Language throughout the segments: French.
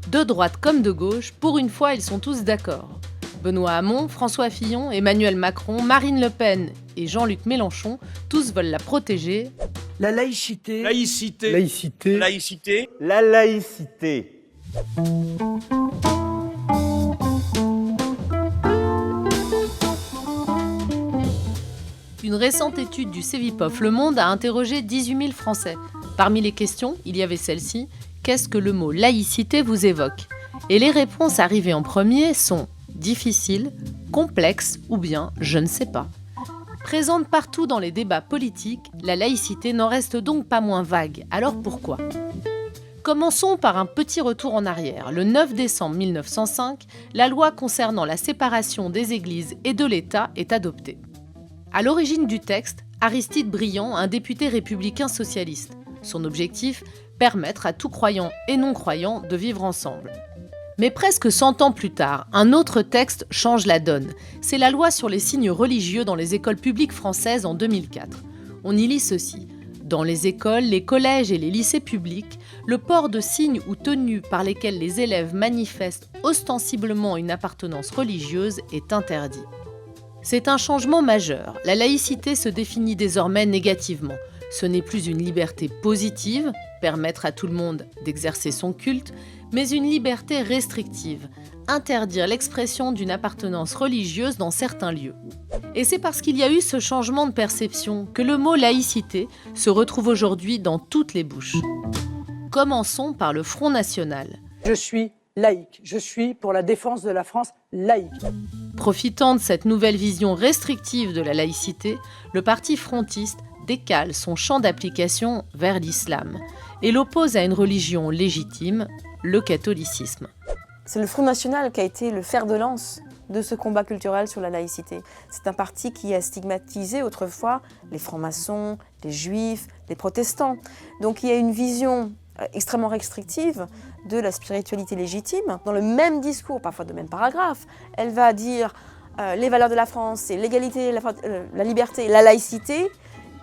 De droite comme de gauche, pour une fois, ils sont tous d'accord. Benoît Hamon, François Fillon, Emmanuel Macron, Marine Le Pen et Jean-Luc Mélenchon, tous veulent la protéger. La laïcité. Laïcité. Laïcité. Laïcité. La laïcité. Une récente étude du Cevipof Le Monde a interrogé 18 000 Français. Parmi les questions, il y avait celle-ci. Qu'est-ce que le mot laïcité vous évoque ? Et les réponses arrivées en premier sont difficile, complexe ou bien je ne sais pas. Présente partout dans les débats politiques, la laïcité n'en reste donc pas moins vague. Alors pourquoi ? Commençons par un petit retour en arrière. Le 9 décembre 1905, la loi concernant la séparation des églises et de l'État est adoptée. À l'origine du texte, Aristide Briand, un député républicain socialiste. Son objectif, permettre à tout croyant et non-croyant de vivre ensemble. Mais presque 100 ans plus tard, un autre texte change la donne. C'est la loi sur les signes religieux dans les écoles publiques françaises en 2004. On y lit ceci. Dans les écoles, les collèges et les lycées publics, le port de signes ou tenues par lesquels les élèves manifestent ostensiblement une appartenance religieuse est interdit. C'est un changement majeur. La laïcité se définit désormais négativement. Ce n'est plus une liberté positive, permettre à tout le monde d'exercer son culte, mais une liberté restrictive, interdire l'expression d'une appartenance religieuse dans certains lieux. Et c'est parce qu'il y a eu ce changement de perception que le mot laïcité se retrouve aujourd'hui dans toutes les bouches. Commençons par le Front National. Je suis laïque. Je suis pour la défense de la France laïque. Profitant de cette nouvelle vision restrictive de la laïcité, le parti frontiste décale son champ d'application vers l'islam et l'oppose à une religion légitime, le catholicisme. C'est le Front National qui a été le fer de lance de ce combat culturel sur la laïcité. C'est un parti qui a stigmatisé autrefois les francs-maçons, les juifs, les protestants. Donc il y a une vision extrêmement restrictive de la spiritualité légitime. Dans le même discours, parfois de même paragraphe, elle va dire les valeurs de la France, c'est l'égalité, la liberté, la laïcité,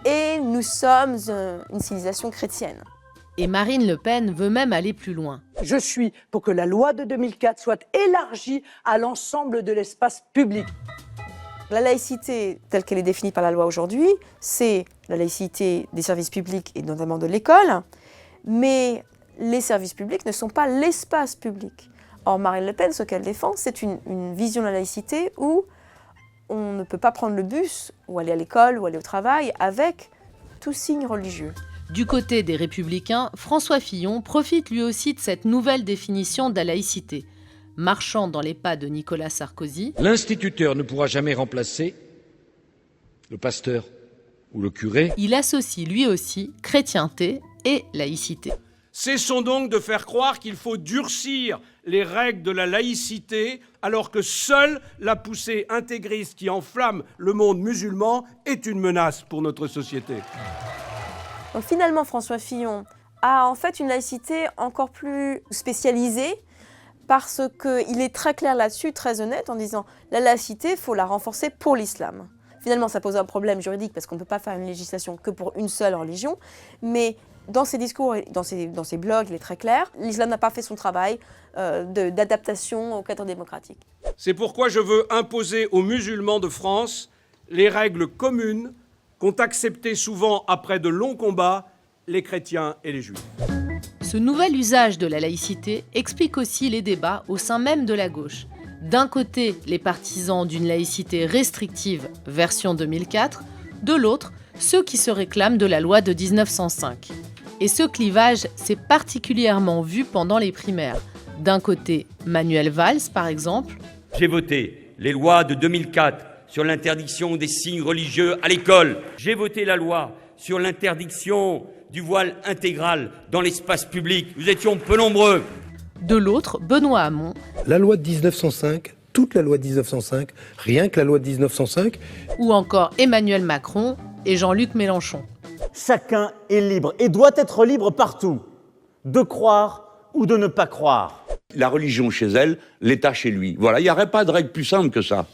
et nous sommes une civilisation chrétienne. Et Marine Le Pen veut même aller plus loin. Je suis pour que la loi de 2004 soit élargie à l'ensemble de l'espace public. La laïcité, telle qu'elle est définie par la loi aujourd'hui, c'est la laïcité des services publics et notamment de l'école, mais les services publics ne sont pas l'espace public. Or, Marine Le Pen, ce qu'elle défend, c'est une vision de la laïcité où on ne peut pas prendre le bus ou aller à l'école ou aller au travail avec tout signe religieux. Du côté des Républicains, François Fillon profite lui aussi de cette nouvelle définition de la laïcité. Marchant dans les pas de Nicolas Sarkozy, L'instituteur ne pourra jamais remplacer le pasteur ou le curé. Il associe lui aussi chrétienté et laïcité. Cessons donc de faire croire qu'il faut durcir les règles de la laïcité alors que seule la poussée intégriste qui enflamme le monde musulman est une menace pour notre société. Donc finalement, François Fillon a en fait une laïcité encore plus spécialisée parce qu'il est très clair là-dessus, très honnête, en disant la laïcité, il faut la renforcer pour l'islam. Finalement, ça pose un problème juridique parce qu'on ne peut pas faire une législation que pour une seule religion, mais dans ses discours et dans ses blogs, il est très clair, l'islam n'a pas fait son travail d'adaptation au cadre démocratique. C'est pourquoi je veux imposer aux musulmans de France les règles communes qu'ont acceptées souvent après de longs combats les chrétiens et les juifs. Ce nouvel usage de la laïcité explique aussi les débats au sein même de la gauche. D'un côté, les partisans d'une laïcité restrictive version 2004, de l'autre, ceux qui se réclament de la loi de 1905. Et ce clivage s'est particulièrement vu pendant les primaires. D'un côté, Manuel Valls, par exemple. J'ai voté les lois de 2004 sur l'interdiction des signes religieux à l'école. J'ai voté la loi sur l'interdiction du voile intégral dans l'espace public. Nous étions peu nombreux. De l'autre, Benoît Hamon. La loi de 1905, toute la loi de 1905, rien que la loi de 1905. Ou encore Emmanuel Macron et Jean-Luc Mélenchon. Chacun est libre et doit être libre partout, de croire ou de ne pas croire. La religion chez elle, l'État chez lui. Voilà, il n'y aurait pas de règle plus simple que ça.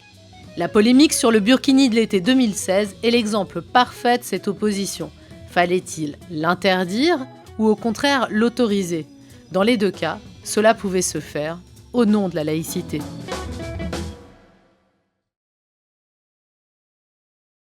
La polémique sur le burkini de l'été 2016 est l'exemple parfait de cette opposition. Fallait-il l'interdire ou au contraire l'autoriser ? Dans les deux cas, cela pouvait se faire au nom de la laïcité.